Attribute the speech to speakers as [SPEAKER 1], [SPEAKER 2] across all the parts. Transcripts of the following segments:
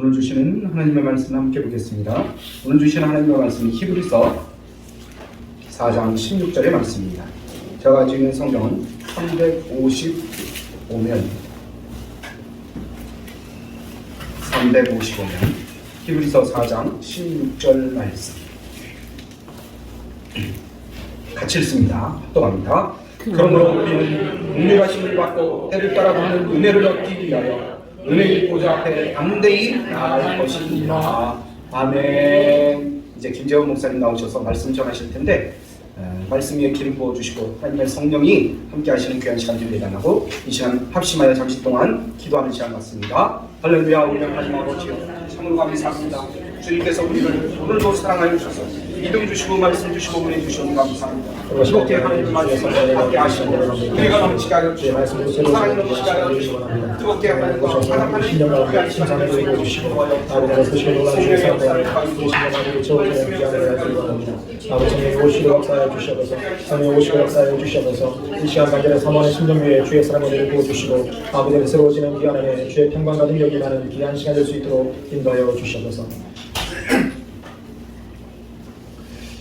[SPEAKER 1] 오늘 주시는 하나님의 말씀을 함께 보겠습니다. 오늘 주시는 하나님의 말씀은 히브리서 4장 16절의 말씀입니다. 제가 가지고 있는 성경은 355면 히브리서 4장 16절 말씀 같이 읽습니다. 합독합니다. 그러므로 우리는 은밀하심을 받고 때를 따라 받는 은혜를 얻기 위하여 은혜의 보좌 앞에 담대히 나아갈 것입니다. 아멘. 이제 김재원 목사님 나오셔서 말씀 전하실 텐데 말씀 위에 기름 부어주시고 하나님의 성령이 함께 하시는 귀한 시간 되길 예단하고 이 시간 합심하여 잠시 동안 기도하는 시간 같습니다. 할렐루야. 우리는 하나님 아버지여 참으로 감사합니다. 주님께서 우리를 오늘도 사랑하여 주셔서 믿음 주시고 말씀 주시고 은혜 주시니 감사합니다. 뜨겁게 하나님 말씀 함께 하시고 우리가 넘치게 하여 주시고 사랑이 넘치게 하여 주시고 뜨겁게 하나님과 사랑하는 귀한 시간을 주시고 성령의 역사를
[SPEAKER 2] 아버지님 오시고 역사해 주셔서 성령 오시고 역사해 주셔서 이 시간 간절히 사모하는 심령 위에 주의 사랑을 부어주시고 아버지의 새로워지는 귀한 안에 주의 평강과 능력이 많은 귀한 시간 될 수 있도록 인도하여 주셔서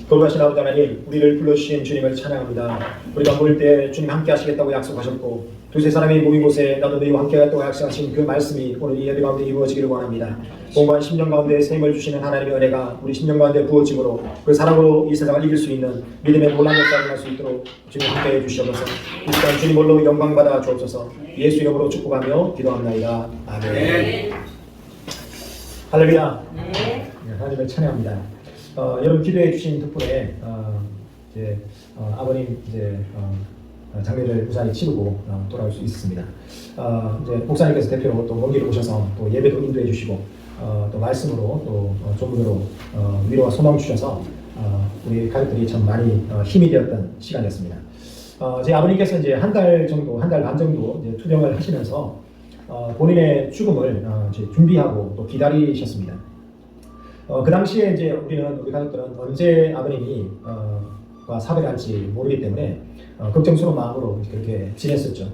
[SPEAKER 2] 거룩하신 아버지 하나님, 우리를 불러주신 주님을 찬양합니다. 우리가 모일 때 주님 함께 하시겠다고 약속하셨고 두세 사람이 모인 곳에 나도 너희와 함께 하겠다고 약속하신 그 말씀이 오늘 이 예배 가운데 이루어지기를 원합니다. 공부한 심령 가운데 셈을 주시는 하나님의 은혜가 우리 심령 가운데 부어짐으로 그 사랑으로 이 세상을 이길 수 있는 믿음의 놀라운 역사를 할 수 있도록 주님 함께 해주시옵소서. 이 시간 주님 홀로 영광받아 주옵소서. 예수 이름으로 축복하며 기도합나이다. 아멘. 할렐루야. 하나님을 찬양합니다. 여러분 기도해 주신 덕분에 아버님 장례를 무사히 치르고 돌아올 수 있었습니다. 이제 목사님께서 대표로 또 먼 길을 오셔서 또 예배도 인도해 주시고 또 말씀으로 또 조문으로 위로와 소망 주셔서 우리 가족들이 참 많이 힘이 되었던 시간이었습니다. 제 아버님께서 이제 한 달 반 정도 이제 투병을 하시면서 본인의 죽음을 이제 준비하고 또 기다리셨습니다. 그 당시에 이제 우리 가족들은 언제 아버님이 사별할지 모르기 때문에 걱정스러운 마음으로 그렇게 지냈었죠.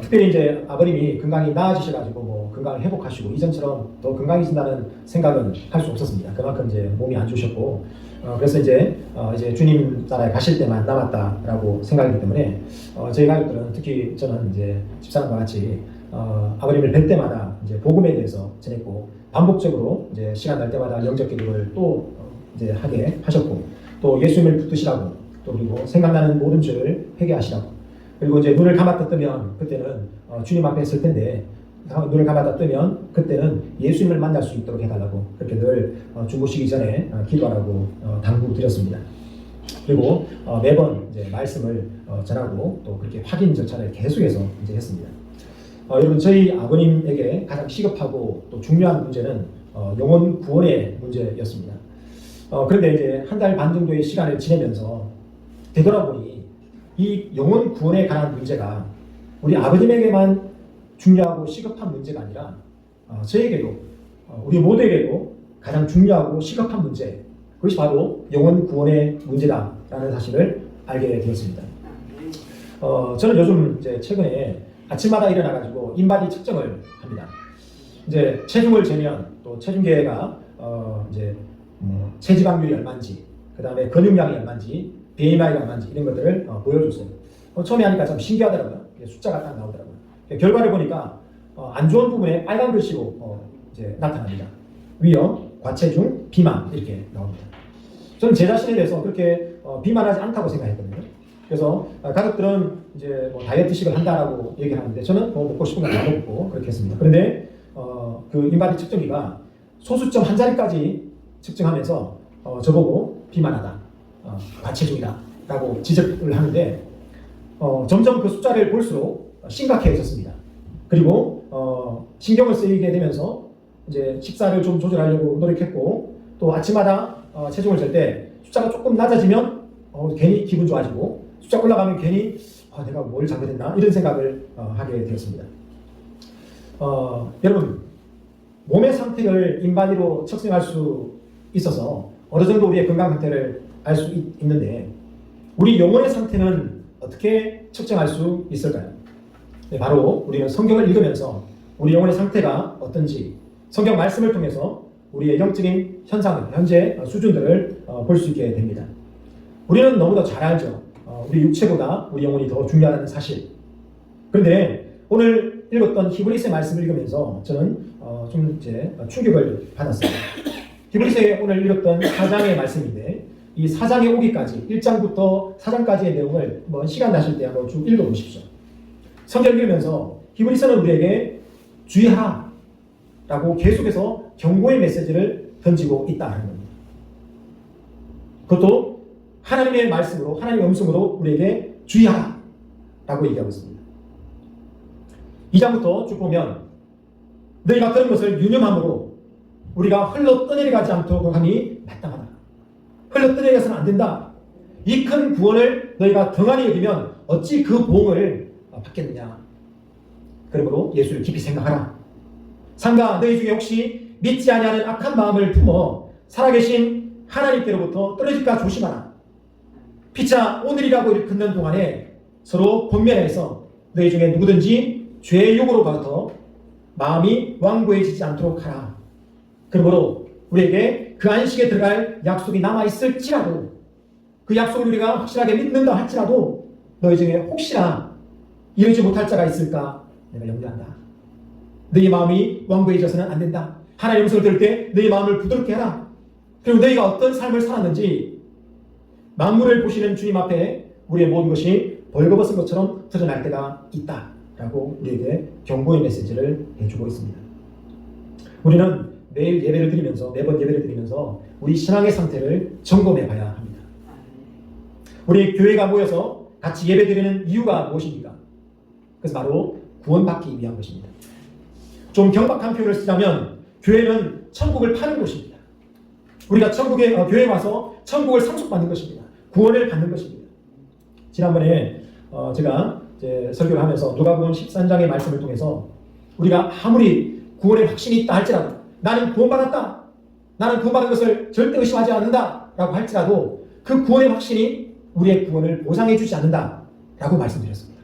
[SPEAKER 2] 특별히 이제 아버님이 건강이 나아지셔가지고 뭐 건강을 회복하시고 이전처럼 더 건강해진다는 생각은 할 수 없었습니다. 그만큼 이제 몸이 안 좋으셨고 그래서 이제 주님 따라 가실 때만 남았다라고 생각하기 때문에 저희 가족들은 특히 저는 이제 집사람과 같이 아버님을 뵐 때마다 이제 복음에 대해서 전했고 반복적으로 이제 시간 날 때마다 영적 기도를 또 이제 하게 하셨고 또 예수님을 붙드시라고 또 그리고 생각나는 모든 죄를 회개하시라고 그리고 이제 눈을 감았다 뜨면 그때는 주님 앞에 있을 텐데 눈을 감았다 뜨면 그때는 예수님을 만날 수 있도록 해달라고 그렇게 늘 주무시기 전에 기도하라고 당부드렸습니다. 그리고 매번 이제 말씀을 전하고 또 그렇게 확인 절차를 계속해서 이제 했습니다. 여러분 저희 아버님에게 가장 시급하고 또 중요한 문제는 영혼 구원의 문제였습니다. 그런데 이제 한 달 반 정도의 시간을 지내면서 되돌아보니 이 영혼 구원에 관한 문제가 우리 아버님에게만 중요하고 시급한 문제가 아니라 저에게도 우리 모두에게도 가장 중요하고 시급한 문제 그것이 바로 영혼 구원의 문제다라는 사실을 알게 되었습니다. 저는 요즘 이제 최근에 아침마다 일어나가지고 인바디 측정을 합니다. 이제 체중을 재면 또 체중계가 이제 체지방률이 얼마인지, 그 다음에 근육량이 얼마인지, BMI가 얼마인지 이런 것들을 보여줬어요. 처음에 하니까 참 신기하더라고요. 숫자가 딱 나오더라고요. 결과를 보니까 안 좋은 부분에 빨간 글씨로 이제 나타납니다. 위험, 과체중, 비만 이렇게 나옵니다. 저는 제 자신에 대해서 그렇게 비만하지 않다고 생각했거든요. 그래서 가족들은 이제 뭐 다이어트식을 한다라고 얘기하는데 저는 뭐 먹고 싶은 거 다 먹고 그렇게 했습니다. 그런데 그 인바디 측정기가 소수점 한 자리까지 측정하면서 저보고 비만하다, 과체중이다라고 지적을 하는데 점점 그 숫자를 볼수록 심각해졌습니다. 그리고 신경을 쓰이게 되면서 이제 식사를 좀 조절하려고 노력했고 또 아침마다 체중을 잴 때 숫자가 조금 낮아지면 괜히 기분 좋아지고 숫자 올라가면 괜히 내가 뭘 잘못했나 이런 생각을 하게 되었습니다. 여러분 몸의 상태를 인바디로 측정할 수 있어서 어느 정도 우리의 건강 상태를 알 수 있는데 우리 영혼의 상태는 어떻게 측정할 수 있을까요? 네, 바로 우리는 성경을 읽으면서 우리 영혼의 상태가 어떤지 성경 말씀을 통해서 우리의 영적인 현상을, 현재 수준들을 볼 수 있게 됩니다. 우리는 너무도 잘 알죠. 우리 육체보다 우리 영혼이 더 중요하다는 사실. 그런데 오늘 읽었던 히브리서 말씀을 읽으면서 저는 좀 이제 충격을 받았어요. 히브리서에 오늘 읽었던 4장의 말씀인데 이 4장에 오기까지 1장부터 4장까지의 내용을 한번 시간 나실 때 한번 쭉 읽어보십시오. 성경 읽으면서 히브리서는 우리에게 주의하라 라고 계속해서 경고의 메시지를 던지고 있다는 겁니다. 그것도 하나님의 말씀으로, 하나님의 음성으로 우리에게 주의하라 라고 얘기하고 있습니다. 2장부터 쭉 보면 너희가 그런 것을 유념함으로 우리가 흘러 떠내려가지 않도록 함이 마땅하다. 흘러 떠내려가서는 안 된다. 이 큰 구원을 너희가 등한히 여기면 어찌 그 보응을 받겠느냐. 그러므로 예수를 깊이 생각하라. 삼가 너희 중에 혹시 믿지 아니하는 악한 마음을 품어 살아계신 하나님께로부터 떨어질까 조심하라. 피차 오늘이라고 일컫는 동안에 서로 본면에서 너희 중에 누구든지 죄의 욕으로부터 마음이 완고해지지 않도록 하라. 그러므로 우리에게 그 안식에 들어갈 약속이 남아있을지라도 그 약속을 우리가 확실하게 믿는다 할지라도 너희 중에 혹시나 이루지 못할 자가 있을까 내가 염려한다. 너희 마음이 완고해져서는 안 된다. 하나님의 음성을 들을 때 너희 마음을 부드럽게 해라. 그리고 너희가 어떤 삶을 살았는지 만물을 보시는 주님 앞에 우리의 모든 것이 벌거벗은 것처럼 드러날 때가 있다 라고 우리에게 경고의 메시지를 해주고 있습니다. 우리는 매일 예배를 드리면서, 매번 예배를 드리면서 우리 신앙의 상태를 점검해 봐야 합니다. 우리 교회가 모여서 같이 예배 드리는 이유가 무엇입니까? 그래서 바로 구원받기 위한 것입니다. 좀 경박한 표현을 쓰자면 교회는 천국을 파는 곳입니다. 우리가 교회에 와서 천국을 상속받는 것입니다. 구원을 받는 것입니다. 지난번에 제가 이제 설교를 하면서 누가복음 13장의 말씀을 통해서 우리가 아무리 구원의 확신이 있다 할지라도 나는 구원받았다. 나는 구원받은 것을 절대 의심하지 않는다 라고 할지라도 그 구원의 확신이 우리의 구원을 보상해 주지 않는다 라고 말씀드렸습니다.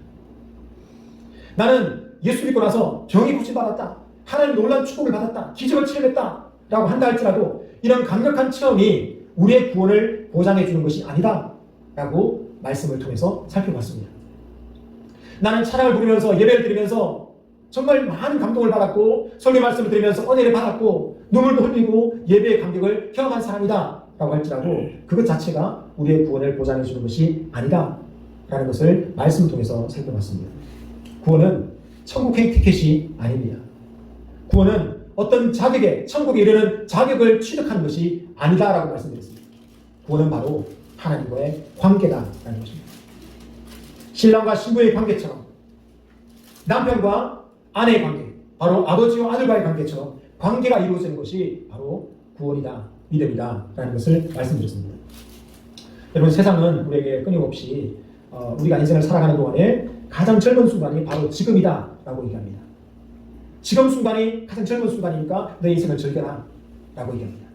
[SPEAKER 2] 나는 예수 믿고 나서 병이 고침받았다. 하나님 놀라운 축복을 받았다. 기적을 체험했다 라고 한다 할지라도 이런 강력한 체험이 우리의 구원을 보장해 주는 것이 아니다 라고 말씀을 통해서 살펴봤습니다. 나는 찬양을 부르면서 예배를 드리면서 정말 많은 감동을 받았고 설교 말씀을 들으면서 은혜를 받았고 눈물도 흘리고 예배의 감격을 경험한 사람이다 라고 할지라도 그것 자체가 우리의 구원을 보장해 주는 것이 아니다 라는 것을 말씀을 통해서 살펴봤습니다. 구원은 천국행 티켓이 아닙니다. 구원은 어떤 자격에 천국에 이르는 자격을 취득하는 것이 아니다 라고 말씀드렸습니다. 구원은 바로 하나님과의 관계다라는 것입니다. 신랑과 신부의 관계처럼 남편과 아내의 관계, 바로 아버지와 아들과의 관계처럼 관계가 이루어지는 것이 바로 구원이다, 믿음이다 라는 것을 말씀드렸습니다. 여러분, 세상은 우리에게 끊임없이 우리가 인생을 살아가는 동안에 가장 젊은 순간이 바로 지금이다 라고 얘기합니다. 지금 순간이 가장 젊은 순간이니까 내 인생을 즐겨라 라고 얘기합니다.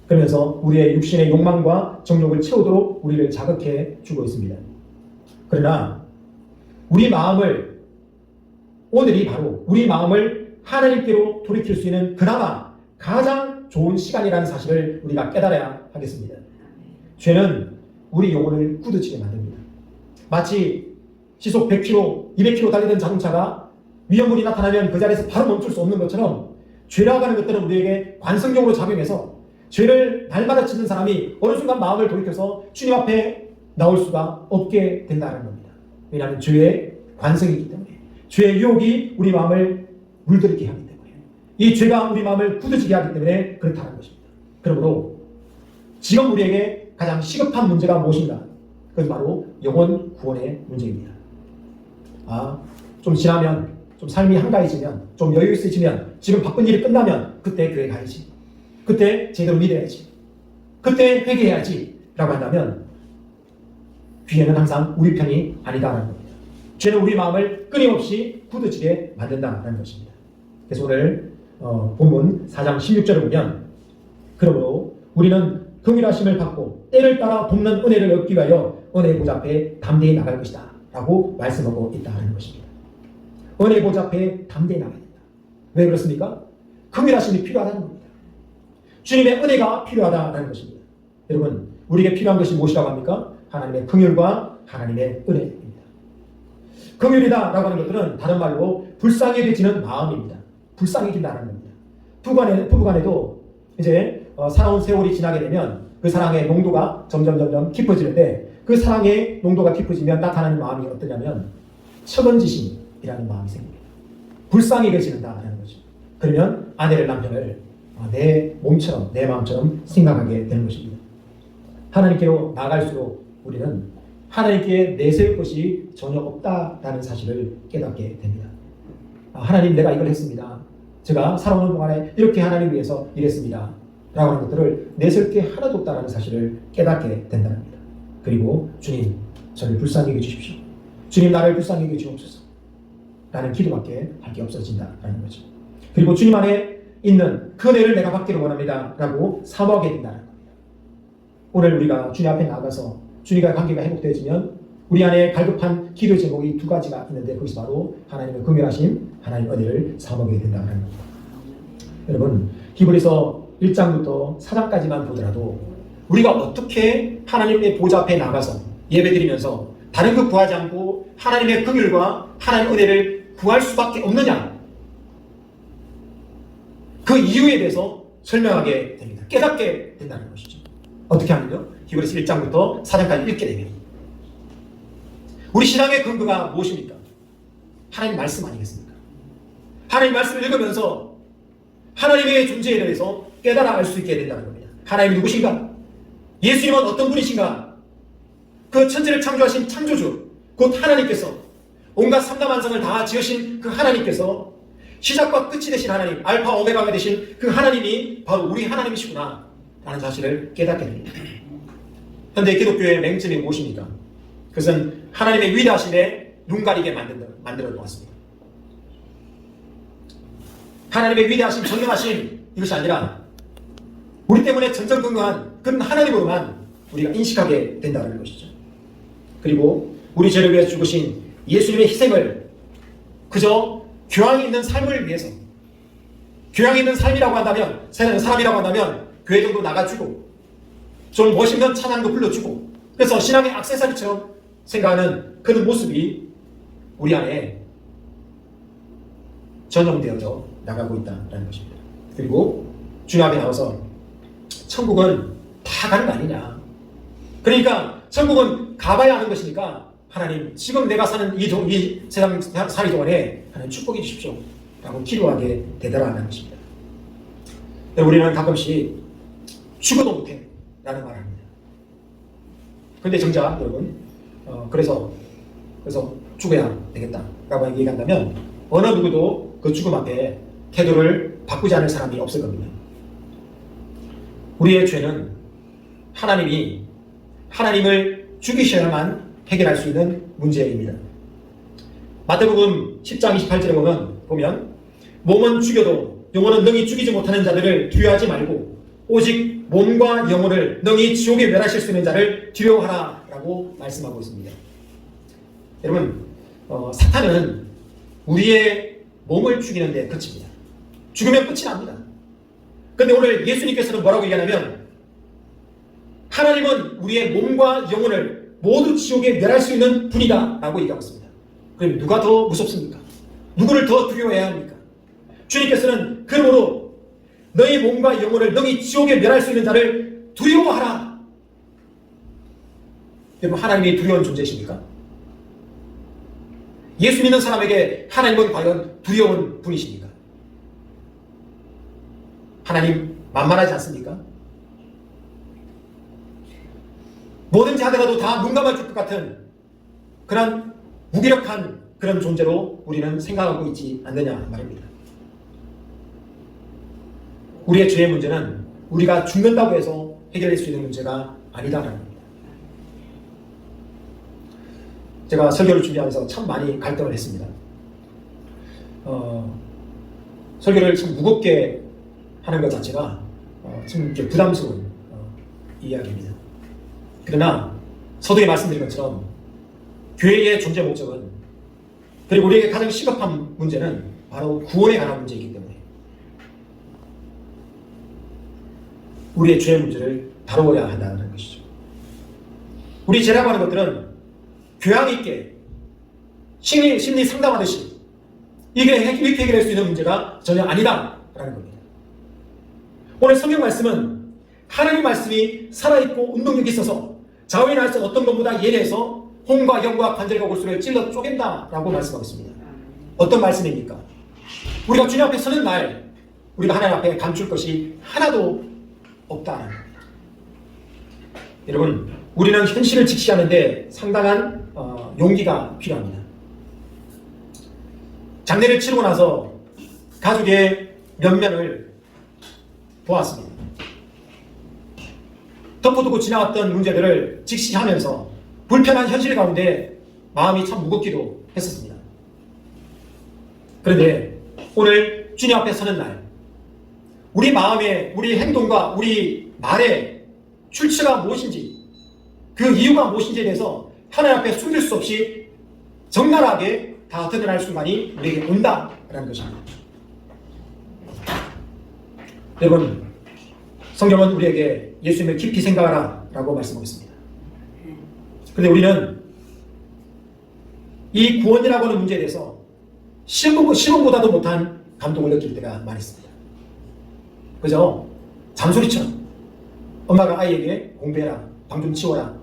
[SPEAKER 2] 그러면서 우리의 육신의 욕망과 정욕을 채우도록 우리를 자극해 주고 있습니다. 그러나 오늘이 바로 우리 마음을 하나님께로 돌이킬 수 있는 그나마 가장 좋은 시간이라는 사실을 우리가 깨달아야 하겠습니다. 죄는 우리 영혼을 굳어지게 만듭니다. 마치 시속 100km, 200km 달리던 자동차가 위험물이 나타나면 그 자리에서 바로 멈출 수 없는 것처럼 죄라고 하는 것들은 우리에게 관성적으로 작용해서 죄를 날마다 짓는 사람이 어느 순간 마음을 돌이켜서 주님 앞에 나올 수가 없게 된다는 겁니다. 왜냐하면 죄의 관성이기 때문에, 죄의 유혹이 우리 마음을 물들이게 하기 때문에, 이 죄가 우리 마음을 굳어지게 하기 때문에 그렇다는 것입니다. 그러므로 지금 우리에게 가장 시급한 문제가 무엇인가? 그것은 바로 영혼 구원의 문제입니다. 좀 지나면, 좀 삶이 한가해지면, 좀 여유 있어지면, 지금 바쁜 일이 끝나면 그때 교회 가야지, 그때 제대로 믿어야지, 그때 회개해야지 라고 한다면 죄는 항상 우리 편이 아니다라는 겁니다. 죄는 우리 마음을 끊임없이 굳어지게 만든다는 것입니다. 그래서 오늘 본문 4장 16절을 보면, 그러므로 우리는 긍휼하심을 받고 때를 따라 돕는 은혜를 얻기 위하여 은혜의 보좌 앞에 담대히 나갈 것이다 라고 말씀하고 있다는 것입니다. 은혜의 보좌 앞에 담대히 나가야 된다. 왜 그렇습니까? 긍휼하심이 필요하다는 겁니다. 주님의 은혜가 필요하다는 것입니다. 여러분, 우리에게 필요한 것이 무엇이라고 합니까? 하나님의 긍휼과 하나님의 은혜입니다. 긍휼이다라고 하는 것들은 다른 말로 불쌍해지는 마음입니다. 불쌍해진다는 겁니다. 부부간에도 이제 살아온 세월이 지나게 되면 그 사랑의 농도가 점점 깊어지는데, 그 사랑의 농도가 깊어지면 나타나는 마음이 어떠냐면 측은지심이라는 마음이 생깁니다. 불쌍해지는다라는 거죠. 그러면 아내를, 남편을 내 몸처럼, 내 마음처럼 생각하게 되는 것입니다. 하나님께로 나갈수록 우리는 하나님께 내세울 것이 전혀 없다라는 사실을 깨닫게 됩니다. 하나님, 내가 이걸 했습니다. 제가 살아오는 동안에 이렇게 하나님 위해서 일했습니다. 라고 하는 것들을 내세울 게 하나도 없다는 사실을 깨닫게 된다는 겁니다. 그리고 주님, 저를 불쌍히 여겨주십시오. 주님, 나를 불쌍히 여겨주옵소서. 라는 기도밖에 할 게 없어진다라는 거죠. 그리고 주님 안에 있는 그 은혜를 내가 받기를 원합니다. 라고 사모하게 된다는 겁니다. 오늘 우리가 주님 앞에 나가서 주님과 관계가 회복되어지면 우리 안에 갈급한 기도 제목이 두 가지가 있는데, 그것이 바로 하나님의 긍휼하심, 하나님의 은혜를 사모하게 된다는 겁니다. 여러분, 히브리서 1장부터 4장까지만 보더라도 우리가 어떻게 하나님의 보좌 앞에 나가서 예배드리면서 다른 것 구하지 않고 하나님의 긍휼과 하나님의 은혜를 구할 수밖에 없느냐, 그 이유에 대해서 설명하게 됩니다. 깨닫게 된다는 것이죠. 어떻게 하면요? 히브리서 1장부터 4장까지 읽게 되면 우리 신앙의 근거가 무엇입니까? 하나님 말씀 아니겠습니까? 하나님 말씀을 읽으면서 하나님의 존재에 대해서 깨달아 알 수 있게 된다는 겁니다. 하나님이 누구신가? 예수님은 어떤 분이신가? 그 천지를 창조하신 창조주, 곧 하나님께서 온갖 삼다만상을 다 지으신 그 하나님께서 시작과 끝이 되신 하나님, 알파 오메가가 되신 그 하나님이 바로 우리 하나님이시구나 라는 사실을 깨닫게 됩니다. 현대 기독교의 맹점이 무엇입니까? 그것은 하나님의 위대하심에 눈 가리게 만들어 놓았습니다. 하나님의 위대하심, 전능하심, 이것이 아니라 우리 때문에 전전긍긍한 그런 하나님으로만 우리가 인식하게 된다는 것이죠. 그리고 우리 죄를 위해 죽으신 예수님의 희생을 그저 교양이 있는 삶을 위해서, 교양이 있는 삶이라고 한다면, 사람이라고 한다면 교회 정도 나가주고 좀 멋있는 찬양도 불러주고, 그래서 신앙의 액세서리처럼 생각하는 그런 모습이 우리 안에 전염되어져 나가고 있다는 것입니다. 그리고 주님 앞에 나와서 천국은 다 가는 거 아니냐, 그러니까 천국은 가봐야 하는 것이니까 하나님, 지금 내가 사는 이 세상 살이 동안에 하나님 축복해 주십시오 라고 기도하게 되더라는 것입니다. 우리는 가끔씩 죽어도 못해 라는 말을 합니다. 그런데 정작 여러분, 그래서 죽어야 되겠다 라고 얘기한다면 어느 누구도 그 죽음 앞에 태도를 바꾸지 않을 사람이 없을 겁니다. 우리의 죄는 하나님을 죽이셔야만 해결할 수 있는 문제입니다. 마태복음 10장 28절에 보면 몸은 죽여도 영혼은 능히 죽이지 못하는 자들을 두려워하지 말고 오직 몸과 영혼을 능히 지옥에 멸하실 수 있는 자를 두려워하라 라고 말씀하고 있습니다. 여러분, 사탄은 우리의 몸을 죽이는 데 그칩니다. 죽으면 끝이 납니다. 그런데 오늘 예수님께서는 뭐라고 얘기하냐면 하나님은 우리의 몸과 영혼을 모두 지옥에 멸할 수 있는 분이다 라고 얘기하고 있습니다. 그럼 누가 더 무섭습니까? 누구를 더 두려워해야 합니까? 주님께서는 그러므로 너희 몸과 영혼을 능히 지옥에 멸할 수 있는 자를 두려워하라. 여러분, 하나님이 두려운 존재이십니까? 예수 믿는 사람에게 하나님은 과연 두려운 분이십니까? 하나님 만만하지 않습니까? 뭐든지 하더라도 다 눈 감아줄 것 같은 그런 무기력한 그런 존재로 우리는 생각하고 있지 않느냐 말입니다. 우리의 죄의 문제는 우리가 죽는다고 해서 해결될 수 있는 문제가 아니다라는 겁니다. 제가 설교를 준비하면서 참 많이 갈등을 했습니다. 설교를 참 무겁게 하는 것 자체가 좀 부담스러운 이야기입니다. 그러나 서두에 말씀드린 것처럼 교회의 존재 목적은, 그리고 우리에게 가장 시급한 문제는 바로 구원에 관한 문제이기 때문에 우리의 죄의 문제를 다루어야 한다는 것이죠. 우리 죄라고 하는 것들은 교양 있게 심리 상담하듯이 이렇게 해결할 수 있는 문제가 전혀 아니다라는 겁니다. 오늘 성경 말씀은 하나님 말씀이 살아있고 운동력이 있어서 자원이나 어떤 것보다 예리해서 홍과 영과 관절과 골수를 찔러 쪼갠다라고 말씀하고 있습니다. 어떤 말씀입니까? 우리가 주님 앞에 서는 날 우리가 하나님 앞에 감출 것이 하나도 없다는 겁니다. 여러분, 우리는 현실을 직시하는데 상당한 용기가 필요합니다. 장례를 치르고 나서 가족의 면면을 보았습니다. 덮어두고 지나왔던 문제들을 직시하면서 불편한 현실 가운데 마음이 참 무겁기도 했었습니다. 그런데 오늘 주님 앞에 서는 날 우리 마음에 우리 행동과 우리 말의 출처가 무엇인지 그 이유가 무엇인지에 대해서 하나님 앞에 숨길 수 없이 적나라하게 다 드러날 순간이 우리에게 온다라는 것입니다. 여러분, 성경은 우리에게 예수님을 깊이 생각하라 라고 말씀하고 있습니다. 그런데 우리는 이 구원이라고 하는 문제에 대해서 시험보다도 못한 감동을 느낄 때가 많이 있습니다. 그죠? 잔소리처럼 엄마가 아이에게 공부해라, 방 좀 치워라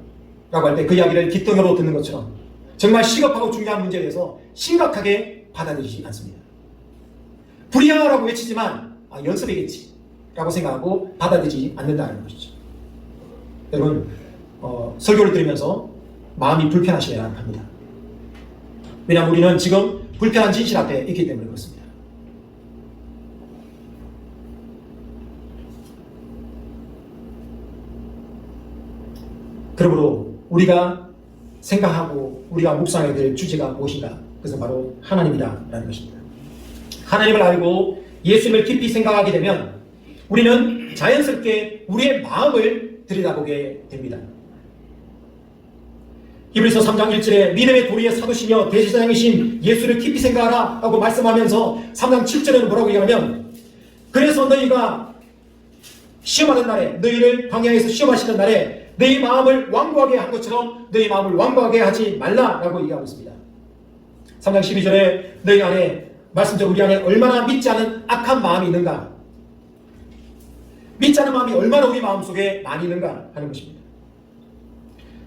[SPEAKER 2] 라고 할 때 그 이야기를 귓등으로 듣는 것처럼 정말 시급하고 중요한 문제에 대해서 심각하게 받아들이지 않습니다. 불이야라고 외치지만 연습이겠지 라고 생각하고 받아들이지 않는다는 것이죠. 여러분, 설교를 들으면서 마음이 불편하셔야 합니다. 왜냐하면 우리는 지금 불편한 진실 앞에 있기 때문에 그렇습니다. 그러므로 우리가 생각하고 우리가 묵상해야 될 주제가 무엇인가? 그것은 바로 하나님이라는 것입니다. 하나님을 알고 예수님을 깊이 생각하게 되면 우리는 자연스럽게 우리의 마음을 들여다보게 됩니다. 히브리서 3장 1절에 믿음의 도리의 사도시며 대제사장이신 예수를 깊이 생각하라 라고 말씀하면서 3장 7절에는 뭐라고 얘기하면 그래서 너희가 시험하는 날에 너희를 광야에서 시험하시는 날에 너희 마음을 완고하게 한 것처럼 너희 마음을 완고하게 하지 말라라고 얘기하고 있습니다. 3장 12절에 너희 안에 말씀대로 우리 안에 얼마나 믿지 않은 악한 마음이 있는가, 믿지 않은 마음이 얼마나 우리 마음속에 많이 있는가 하는 것입니다.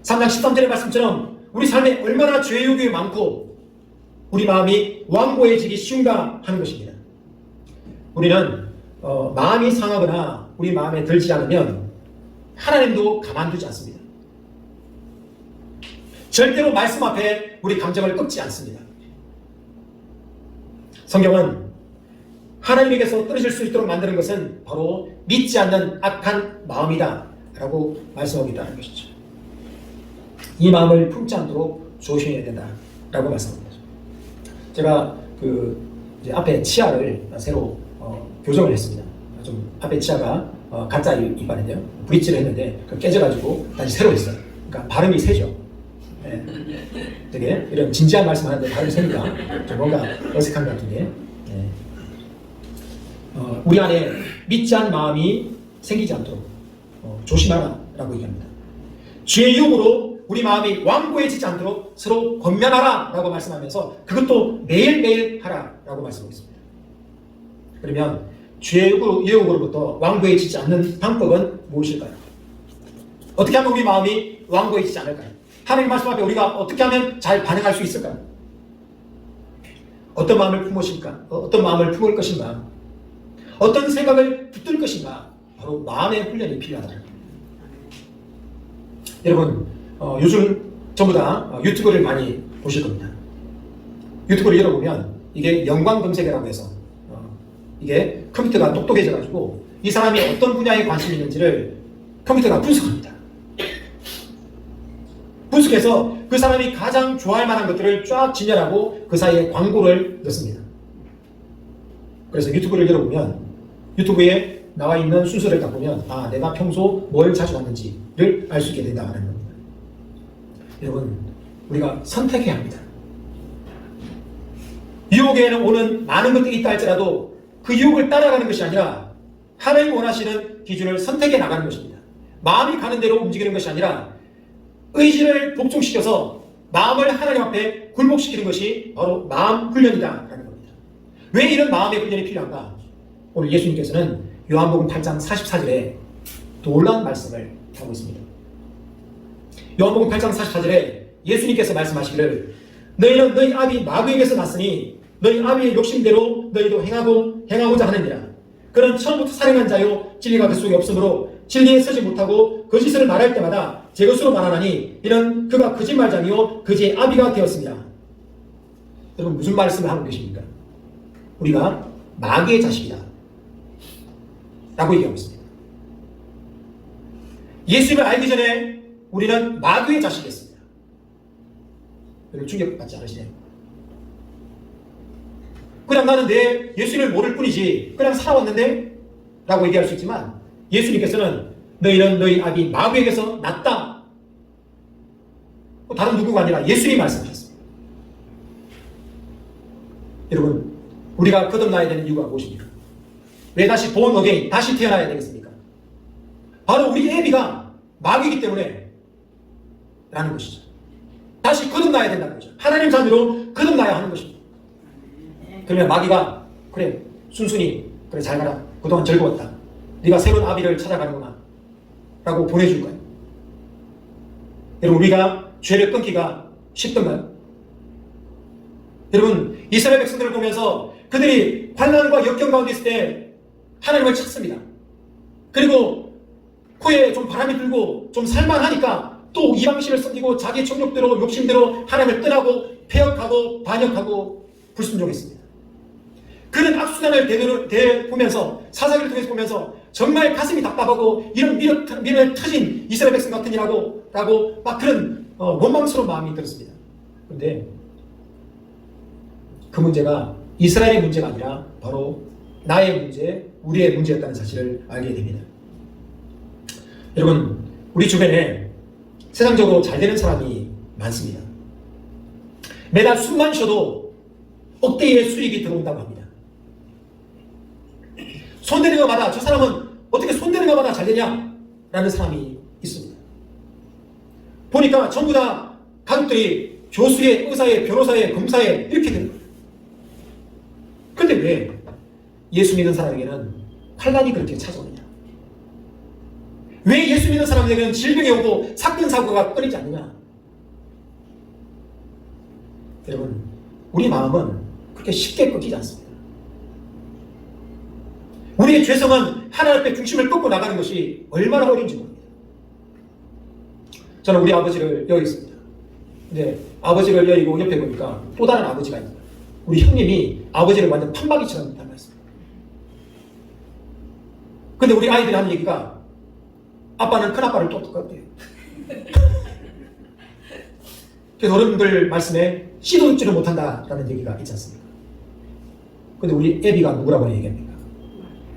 [SPEAKER 2] 3장 13절의 말씀처럼 우리 삶에 얼마나 죄의 욕이 많고 우리 마음이 완고해지기 쉬운가 하는 것입니다. 우리는 마음이 상하거나 우리 마음에 들지 않으면 하나님도 가만두지 않습니다. 절대로 말씀 앞에 우리 감정을 꺾지 않습니다. 성경은 하나님에게서 떨어질 수 있도록 만드는 것은 바로 믿지 않는 악한 마음이다 라고 말씀하고 있다는 것이죠. 이 마음을 품지 않도록 조심해야 된다 라고 말씀합니다. 제가 이제 앞에 치아를 새로 교정을 했습니다. 좀 앞에 치아가 가짜 이빨인데요. 브릿지를 했는데 깨져가지고 다시 새로 했어요. 그러니까 발음이 세죠. 네. 되게 이런 진지한 말씀 하는데 발음이 세니까 좀 뭔가 어색한 것 같은데, 네. 우리 안에 믿지 않은 마음이 생기지 않도록 조심하라 라고 얘기합니다. 죄의 유혹으로 우리 마음이 완고해지지 않도록 서로 권면하라 라고 말씀하면서 그것도 매일매일 하라 라고 말씀하고 있습니다. 그러면 죄의 유혹으로부터 완고해지지 않는 방법은 무엇일까요? 어떻게 하면 우리 마음이 완고해지지 않을까요? 하나님 말씀 앞에 우리가 어떻게 하면 잘 반응할 수 있을까요? 어떤 마음을 품으실까? 어떤 마음을 품을 것인가? 어떤 생각을 붙들 것인가? 바로 마음의 훈련이 필요하다. 여러분, 요즘 전부 다 유튜브를 많이 보실 겁니다. 유튜브를 열어보면 이게 연관 검색이라고 해서 이게 컴퓨터가 똑똑해져가지고 이 사람이 어떤 분야에 관심이 있는지를 컴퓨터가 분석합니다. 분석해서 그 사람이 가장 좋아할 만한 것들을 쫙 진열하고 그 사이에 광고를 넣습니다. 그래서 유튜브를 열어보면 유튜브에 나와 있는 순서를 딱 보면 내가 평소 뭘 자주 봤는지를 알 수 있게 된다는 겁니다. 여러분, 우리가 선택해야 합니다. 유혹에는 오는 많은 것들이 있다 할지라도 그 유혹을 따라가는 것이 아니라 하나님 원하시는 기준을 선택해 나가는 것입니다. 마음이 가는 대로 움직이는 것이 아니라 의지를 복종시켜서 마음을 하나님 앞에 굴복시키는 것이 바로 마음 훈련이다라는 겁니다. 왜 이런 마음의 훈련이 필요한가? 오늘 예수님께서는 요한복음 8장 44절에 놀라운 말씀을 하고 있습니다. 요한복음 8장 44절에 예수님께서 말씀하시기를 너희는 너희 아비 마귀에게서 났으니 너희 아비의 욕심대로 너희도 행하고자 하느니라. 그는 처음부터 살인한 자요 진리가 그 속에 없으므로 진리에 서지 못하고 거짓을 말할 때마다 제 것으로 말하나니 이는 그가 거짓말장이요 거지의 아비가 되었습니다. 여러분 무슨 말씀을 하고 계십니까? 우리가 마귀의 자식이다 라고 얘기하고 있습니다. 예수님을 알기 전에 우리는 마귀의 자식이었습니다. 여러분 충격받지 않으시나요? 그냥 나는 내 예수님을 모를 뿐이지 그냥 살아왔는데 라고 얘기할 수 있지만 예수님께서는 너희는 너희 아비 마귀에게서 났다. 다른 누구가 아니라 예수님이 말씀하셨습니다. 여러분 우리가 거듭나야 되는 이유가 무엇입니까? 왜 다시 born again, 다시 태어나야 되겠습니까? 바로 우리 애비가 마귀이기 때문에 라는 것이죠. 다시 거듭나야 된다는 거죠. 하나님 자녀로 거듭나야 하는 것입니다. 그러면 마귀가 그래 순순히 그래 잘 가라 그동안 즐거웠다 네가 새로운 아비를 찾아가는구나 라고 보내줄 거예요. 여러분 우리가 죄를 끊기가 쉽던가요? 여러분 이스라엘 백성들을 보면서 그들이 환난과 역경 가운데 있을 때 하나님을 찾습니다. 그리고 코에 좀 바람이 불고 좀 살만하니까 또 이방신을 섬기고 자기 정욕대로 욕심대로 하나님을 떠나고 폐역하고 반역하고 불순종했습니다. 그런 악순환을 대보면서 사사기를 통해서 보면서 정말 가슴이 답답하고 이런 미련을 터진 이스라엘 백성 같으니라고 막 그런 원망스러운 마음이 들었습니다. 그런데 그 문제가 이스라엘의 문제가 아니라 바로 나의 문제, 우리의 문제였다는 사실을 알게 됩니다. 여러분 우리 주변에 세상적으로 잘 되는 사람이 많습니다. 매달 숨만 쉬어도 억대의 수익이 들어온다고 합니다. 손대는 것마다 저 사람은 어떻게 손대는 것마다 잘 되냐? 라는 사람이 있습니다. 보니까 전부 다 가족들이 교수에, 의사에, 변호사에, 검사에 이렇게 됩니다. 그런데 왜 예수 믿는 사람에게는 환난이 그렇게 찾아오느냐? 왜 예수 믿는 사람에게는 질병이 오고 사건, 사고가 끊이지 않느냐? 여러분 우리 마음은 그렇게 쉽게 끊기지 않습니다. 우리의 죄성은 하나님 앞에 중심을 꺾고 나가는 것이 얼마나 어려운지 모릅니다. 저는 우리 아버지를 여의습니다. 근데 아버지를 여의고 옆에 보니까 또 다른 아버지가 있습니다. 우리 형님이 아버지를 완전 판박이처럼 닮았습니다. 근데 우리 아이들이 하는 얘기가 아빠는 큰아빠를 또 똑같대요. 그래서 어른들 말씀에 씨도 읽지를 못한다라는 얘기가 있지 않습니까? 근데 우리 애비가 누구라고 얘기합니까?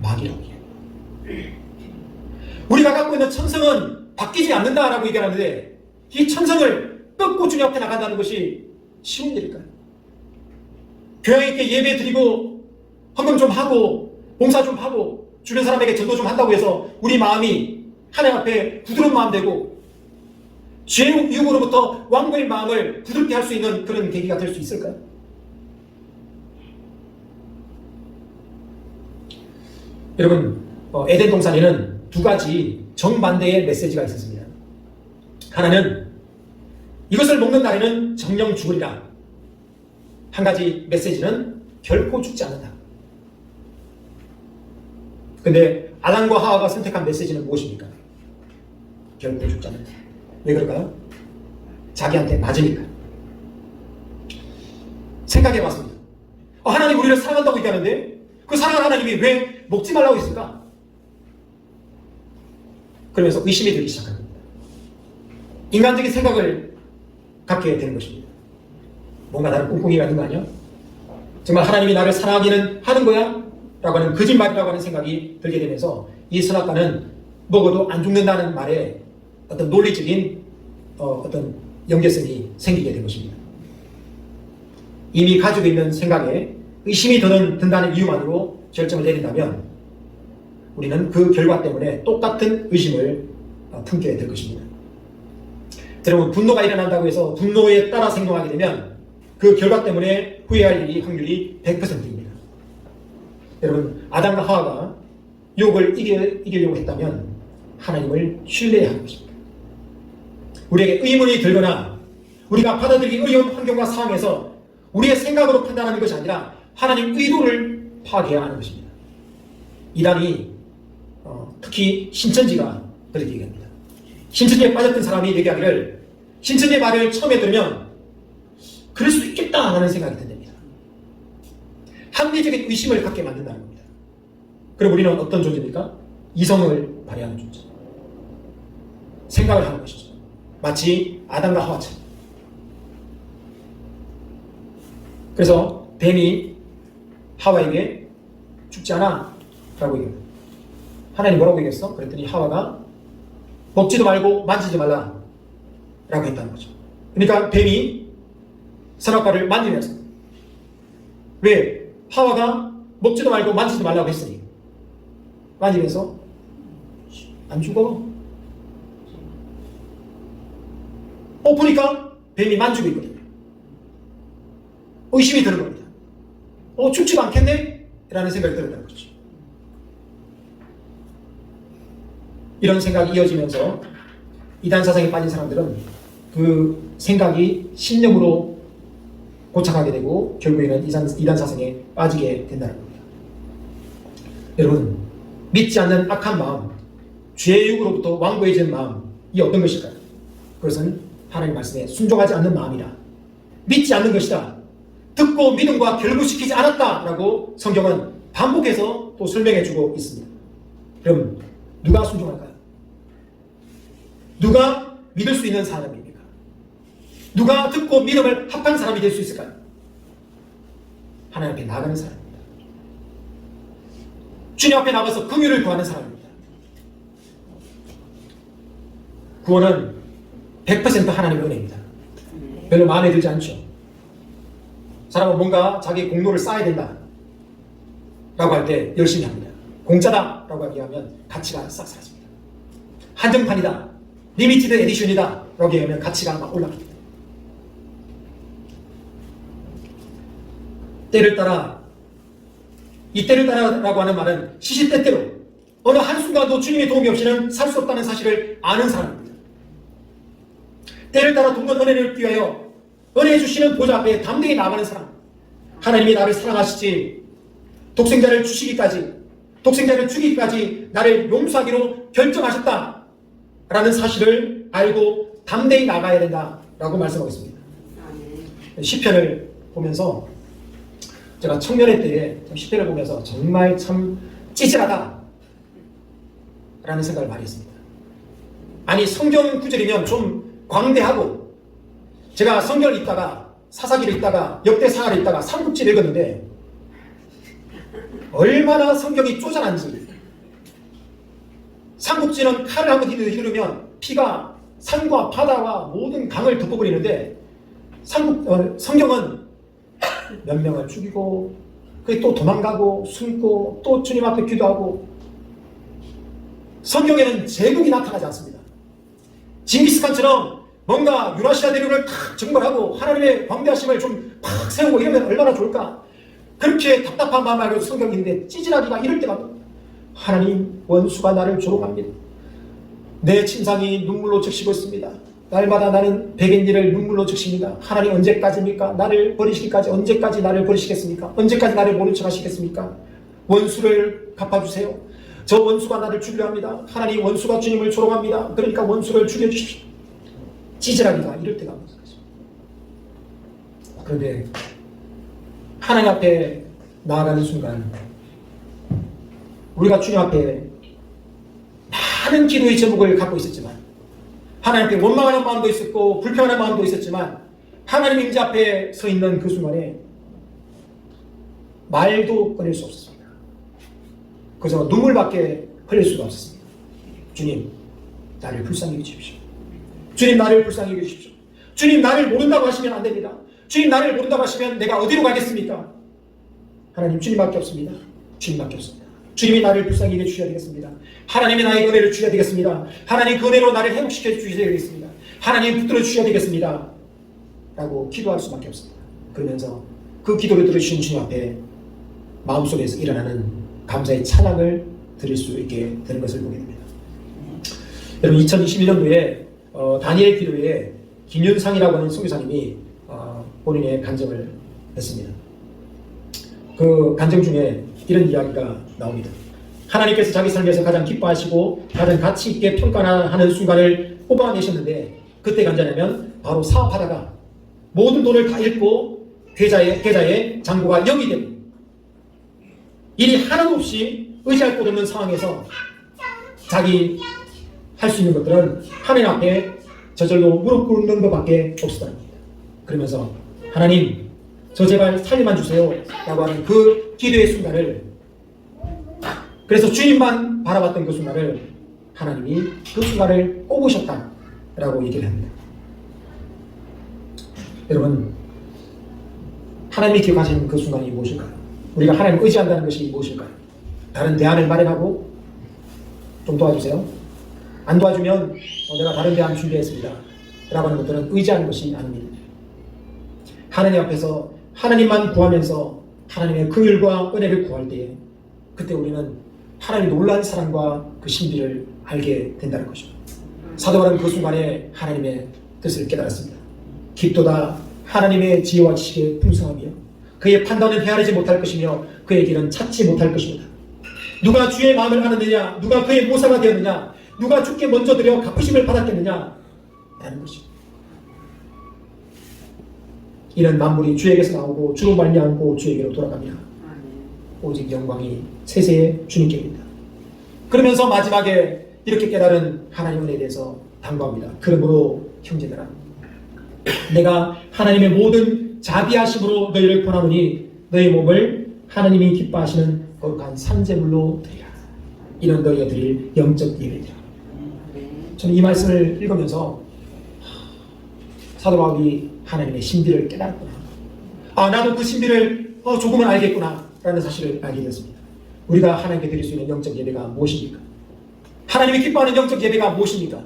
[SPEAKER 2] 마귀라고 얘기합니다. 우리가 갖고 있는 천성은 바뀌지 않는다라고 얘기하는데 이 천성을 꺾고 주님 앞에 나간다는 것이 쉬운 일일까요? 교양 있게 예배 드리고 헌금 좀 하고 봉사 좀 하고 주변 사람에게 전도 좀 한다고 해서 우리 마음이 하나님 앞에 부드러운 마음 되고 죄 유혹으로부터 완고의 마음을 부드럽게 할 수 있는 그런 계기가 될 수 있을까요? 여러분 에덴 동산에는 두 가지 정반대의 메시지가 있었습니다. 하나는 이것을 먹는 날에는 정령 죽으리라. 한 가지 메시지는 결코 죽지 않는다. 근데 아담과 하와가 선택한 메시지는 무엇입니까? 결코 죽지 않는다. 왜 그럴까요? 자기한테 맞으니까. 생각해봤습니다. 하나님 우리를 사랑한다고 얘기하는데 그 사랑하는 하나님이 왜 먹지 말라고 했을까? 그러면서 의심이 들기 시작한 겁니다. 인간적인 생각을 갖게 되는 것입니다. 뭔가 나를 꿍꿍이가 있는 거 아니야? 정말 하나님이 나를 사랑하기는 하는 거야? 라고 하는 거짓말이라고 하는 생각이 들게 되면서 이 선악과는 먹어도 안 죽는다는 말에 어떤 논리적인 어떤 연계성이 생기게 된 것입니다. 이미 가지고 있는 생각에 의심이 든다는 이유만으로 결정을 내린다면 우리는 그 결과 때문에 똑같은 의심을 품게 될 것입니다. 여러분, 분노가 일어난다고 해서 분노에 따라 행동하게 되면 그 결과 때문에 후회할 일이 확률이 100%입니다. 여러분, 아담과 하와가 유혹을 이기려고 했다면 하나님을 신뢰해야 하는 것입니다. 우리에게 의문이 들거나 우리가 받아들이기 어려운 환경과 상황에서 우리의 생각으로 판단하는 것이 아니라 하나님 의도를 파악해야 하는 것입니다. 이단이 특히 신천지가 그렇게 얘기합니다. 신천지에 빠졌던 사람이 얘기하기를 신천지의 말을 처음에 들으면 그럴 수도 있겠다 하는 생각이 든답니다. 합리적인 의심을 갖게 만든다는 겁니다. 그럼 우리는 어떤 존재입니까? 이성을 발휘하는 존재. 생각을 하는 것이죠. 마치 아담과 하와처럼. 그래서 뱀이 하와에게 죽지 않아 라고 얘기합니다. 하나님 뭐라고 얘기했어? 그랬더니 하와가 먹지도 말고 만지지 말라 라고 했다는 거죠. 그러니까 뱀이 선악과를 만지면서, 왜? 하와가 먹지도 말고 만지지 말라고 했으니 만지면서 안 죽어. 보니까 뱀이 만지고 있거든요. 의심이 드는 겁니다. 죽지도 않겠네? 라는 생각이 들었다는 거죠. 이런 생각이 이어지면서 이단 사상에 빠진 사람들은 그 생각이 신념으로 고착하게 되고 결국에는 이단 사상에 빠지게 된다는 겁니다. 여러분, 믿지 않는 악한 마음, 죄의 유혹으로부터 완고해진 마음, 이 어떤 것일까요? 그것은 하나님 말씀에 순종하지 않는 마음이다. 믿지 않는 것이다. 듣고 믿음과 결부시키지 않았다라고 성경은 반복해서 또 설명해주고 있습니다. 그럼 누가 순종할까요? 누가 믿을 수 있는 사람입니까? 누가 듣고 믿음을 합한 사람이 될 수 있을까요? 하나님 앞에 나가는 사람입니다. 주님 앞에 나가서 긍휼을 구하는 사람입니다. 구원은 100% 하나님의 은혜입니다. 별로 마음에 들지 않죠. 사람은 뭔가 자기 공로를 쌓아야 된다 라고 할 때 열심히 합니다. 공짜다 라고 얘기하면 가치가 싹 사라집니다. 한정판이다, 리미티드 에디션이다 라고 얘기하면 가치가 막 올라갑니다. 때를 따라, 이 때를 따라라고 하는 말은 시시때때로 어느 한순간도 주님의 도움이 없이는 살 수 없다는 사실을 아는 사람입니다. 때를 따라 동전 은혜를 위하여 은혜 주시는 보좌 앞에 담대히 나가는 사람, 하나님이 나를 사랑하시지 독생자를 주기까지 나를 용서하기로 결정하셨다 라는 사실을 알고 담대히 나가야 된다 라고 말씀하고 있습니다. 시편을 보면서 제가 청년회 때에 시편을 보면서 정말 참 찌질하다 라는 생각을 많이 했습니다. 아니, 성경 구절이면 좀 광대하고, 제가 성경을 읽다가 사사기를 읽다가 역대상하를 읽다가 삼국지를 읽었는데 얼마나 성경이 쪼잔한지. 삼국지는 칼을 한번 휘두르면 피가 산과 바다와 모든 강을 덮어버리는데 성경은 몇 명을 죽이고 또 도망가고 숨고 또 주님 앞에 기도하고. 성경에는 제국이 나타나지 않습니다. 징기스칸처럼 뭔가 유라시아 대륙을 탁 정벌하고 하나님의 광대하심을 좀 팍 세우고 이러면 얼마나 좋을까. 그렇게 답답한 마음 말고 성경인데 찌질하기가 이럴 때가 하나님, 원수가 나를 조롱합니다. 내 침상이 눈물로 적시고 있습니다. 날마다 나는 백엔일을 눈물로 적십니다. 하나님, 언제까지입니까? 나를 버리시기까지 언제까지 나를 버리시겠습니까? 언제까지 나를 모른 척 하시겠습니까? 원수를 갚아주세요. 저 원수가 나를 죽이려 합니다. 하나님, 원수가 주님을 조롱합니다. 그러니까 원수를 죽여주십시오. 찌질하기가 이럴 때가 없는 거죠. 그런데 하나님 앞에 나아가는 순간 우리가 주님 앞에 많은 기도의 제목을 갖고 있었지만, 하나님 앞에 원망하는 마음도 있었고 불평하는 마음도 있었지만, 하나님 임재 앞에 서 있는 그 순간에 말도 꺼낼 수 없었습니다. 그래서 눈물밖에 흘릴 수가 없었습니다. 주님, 나를 불쌍히 여기십시오. 주님, 나를 불쌍히 여기십시오. 주님, 나를 모른다고 하시면 안 됩니다. 주님, 나를 모른다고 하시면 내가 어디로 가겠습니까? 하나님, 주님밖에 없습니다. 주님밖에 없습니다. 주님이 나를 불쌍히 여겨 주셔야 되겠습니다. 하나님이 나의 은혜를 주셔야 되겠습니다. 하나님 그 은혜로 나를 회복시켜 주셔야 되겠습니다. 하나님 붙들어 주셔야 되겠습니다. 라고 기도할 수밖에 없습니다. 그러면서 그 기도를 들으신 주님 앞에 마음속에서 일어나는 감사의 찬양을 드릴 수 있게 되는 것을 보게 됩니다. 여러분 2021년도에 다니엘 기도에 김윤상이라고 하는 선교사님이 본인의 간증을 했습니다. 그 간증 중에 이런 이야기가 나옵니다. 하나님께서 자기 삶에서 가장 기뻐하시고 가장 가치 있게 평가하는 순간을 뽑아내셨는데 그때 간자냐면 바로 사업하다가 모든 돈을 다 잃고 계좌에 잔고가 0이 됩니다. 일이 하나도 없이 의지할 곳 없는 상황에서 자기 할 수 있는 것들은 하나님 앞에 저절로 무릎 꿇는 것밖에 없었답니다. 그러면서 하나님 저 제발 살리만 주세요 라고 하는 그 기도의 순간을, 그래서 주님만 바라봤던 그 순간을 하나님이 그 순간을 꼽으셨다 라고 얘기를 합니다. 여러분 하나님이 기억하시는 그 순간이 무엇일까요? 우리가 하나님을 의지한다는 것이 무엇일까요? 다른 대안을 마련하고 좀 도와주세요. 안 도와주면 내가 다른 대안 준비했습니다 라고 하는 것들은 의지하는 것이 아닙니다. 하나님 앞에서 하나님만 구하면서 하나님의 긍휼과 은혜를 구할 때에 그때 우리는 하나님의 놀라운 사랑과 그 신비를 알게 된다는 것입니다. 사도 바울은 그 순간에 하나님의 뜻을 깨달았습니다. 깊도다 하나님의 지혜와 지식의 풍성함이요 그의 판단은 헤아리지 못할 것이며 그의 길은 찾지 못할 것입니다. 누가 주의 마음을 아느냐, 누가 그의 모사가 되었느냐, 누가 주께 먼저 드려 갚으심을 받았겠느냐 라는 것입니다. 이는 만물이 주에게서 나오고 주로 말미암고 주에게로 돌아갑니다. 오직 영광이 세세의 주님께입니다. 그러면서 마지막에 이렇게 깨달은 하나님의 은혜에 대해서 당부합니다. 그러므로 형제들아 내가 하나님의 모든 자비하심으로 너희를 권하노니 너희 몸을 하나님이 기뻐하시는 거룩한 산제물로 드리라. 이는 너희가 드릴 영적 예배니라. 저는 이 말씀을 읽으면서 사도 바울이 하나님의 신비를 깨달았구나. 나도 그 신비를 조금은 알겠구나 라는 사실을 알게 되었습니다. 우리가 하나님께 드릴 수 있는 영적 예배가 무엇입니까? 하나님이 기뻐하는 영적 예배가 무엇입니까?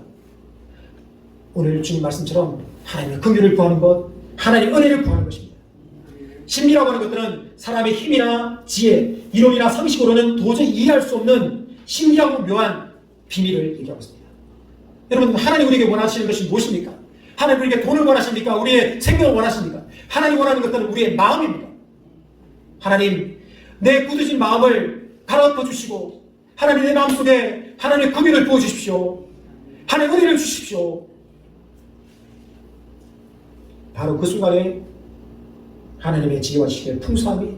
[SPEAKER 2] 오늘 주님 말씀처럼 하나님의 긍휼을 구하는 것, 하나님의 은혜를 구하는 것입니다. 신비라고 하는 것들은 사람의 힘이나 지혜, 이론이나 상식으로는 도저히 이해할 수 없는 신비하고 묘한 비밀을 얘기하고 있습니다. 여러분 하나님 우리에게 원하시는 것이 무엇입니까? 하나님 우리에게 돈을 원하십니까? 우리의 생명을 원하십니까? 하나님 원하는 것들은 우리의 마음입니다. 하나님 내 굳어진 마음을 갈아엎어 주시고 하나님 내 마음속에 하나님의 긍휼을 부어주십시오. 하나님의 은혜를 주십시오. 바로 그 순간에 하나님의 지혜와 지식의 풍성함이,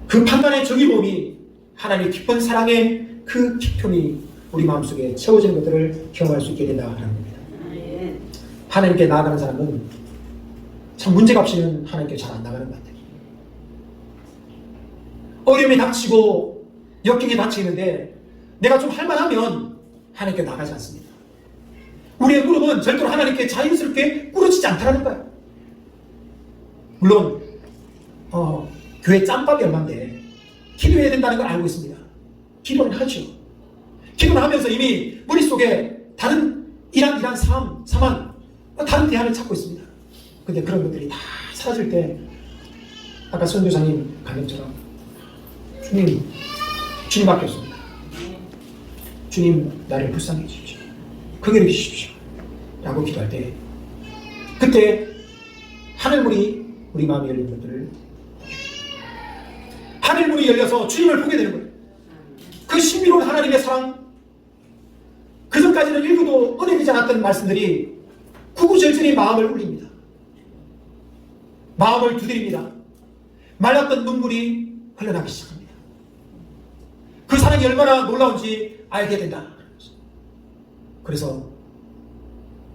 [SPEAKER 2] 그 판단의 정의로움이, 하나님의 깊은 사랑의 그 깊음이 우리 마음속에 채워지는 것들을 경험할 수 있게 된다는 겁니다. 하나님께 나아가는 사람은 참 문제가 없이는 하나님께 잘 안 나가는 것 같아요. 어려움이 닥치고 역경이 닥치는데 내가 좀 할만하면 하나님께 나가지 않습니다. 우리의 무릎은 절대로 하나님께 자연스럽게 부러지지 않다는 거예요. 물론 교회 짬밥이 얼마인데 기도해야 된다는 걸 알고 있습니다. 기도는 하죠. 기도를 하면서 이미 머릿속에 다른 이란 상황, 다른 대안을 찾고 있습니다. 근데 그런 것들이 다 사라질 때 아까 선교사님 강연처럼 주님밖에 없습니다. 주님 나를 불쌍히 해주십시오. 긍휼히 주십시오. 라고 기도할 때 그때 하늘문이 우리 마음에 열린 것들을 하늘문이 열려서 주님을 보게 되는 거예요. 그 신비로운 하나님의 사랑, 그 전까지는 읽어도 은혜되지 않았던 말씀들이 구구절절히 마음을 울립니다. 마음을 두드립니다. 말랐던 눈물이 흘러나기 시작합니다. 그 사랑이 얼마나 놀라운지 알게 된다. 그래서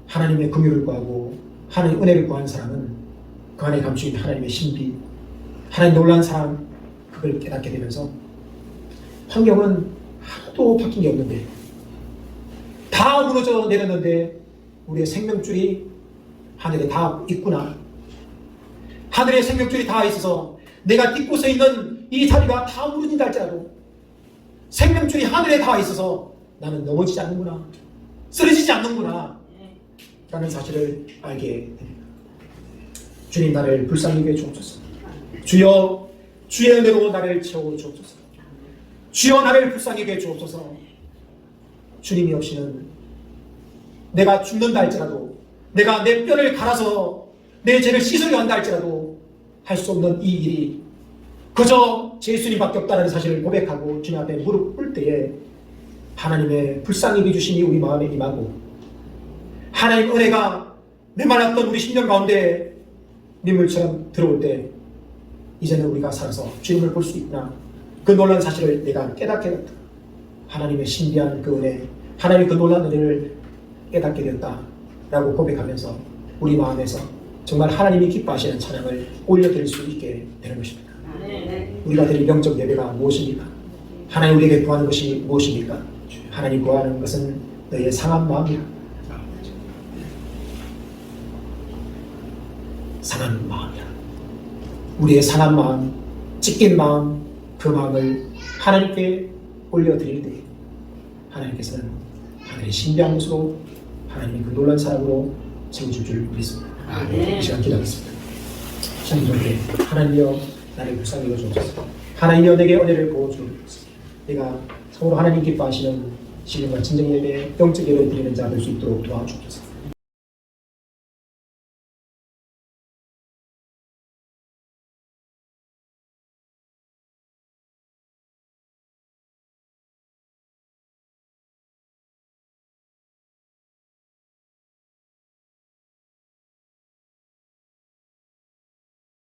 [SPEAKER 2] 하나님의 긍휼을 구하고 하나님의 은혜를 구하는 사람은 그 안에 감추인 하나님의 신비, 하나님의 놀라운 사랑, 그걸 깨닫게 되면서 환경은 하나도 바뀐 게 없는데, 다 무너져 내렸는데 우리의 생명줄이 하늘에 다 있구나. 하늘에 생명줄이 다 있어서 내가 딛고 서 있는 이 다리가 다 무너진다 할지라도 생명줄이 하늘에 닿아 있어서 나는 넘어지지 않는구나, 쓰러지지 않는구나 라는 사실을 알게 됩니다. 주님, 나를 불쌍히 여겨 주옵소서. 주여, 주의 은혜로 나를 채워 주옵소서. 주여, 나를 불쌍히 여겨 주옵소서. 주님이 없이는 내가 죽는다 할지라도, 내가 내 뼈를 갈아서 내 죄를 씻으려 한다 할지라도 할 수 없는 이 일이 그저 예수님밖에 없다는 사실을 고백하고 주님 앞에 무릎 꿇을 때에 하나님의 불쌍히 여겨주심이 우리 마음에 임하고, 하나님의 은혜가 메말랐던 우리 심령 가운데 민물처럼 들어올 때 이제는 우리가 살아서 주님을 볼 수 있구나, 그 놀라운 사실을 내가 깨닫게 됐다. 하나님의 신비한 그 은혜, 하나님의 그 놀라운 은혜를 깨닫게 되었다라고 고백하면서 우리 마음에서 정말 하나님이 기뻐하시는 찬양을 올려드릴 수 있게 되는 것입니다. 우리가 드릴 영적 예배가 무엇입니까? 하나님 우리에게 구하는 것이 무엇입니까? 하나님 구하는 것은 너희의 상한 마음이라. 상한 마음이라. 우리의 상한 마음, 찢긴 마음, 그 마음을 하나님께 올려드릴 때 하나님께서는 하늘의 신비한 것으로 하나님의 그 놀라운 사랑으로 채워줄 줄 믿습니다. 이 시간 기도하겠습니다. 하나님, 하나님이여 나를 불쌍히 여겨주옵소서. 하나님이여 내게 은혜를 부어주옵소서. 내가 참으로 하나님 기뻐하시는 신령과 진정 예배, 영적 예배를 드리는 자 될 수 있도록 도와주옵소서.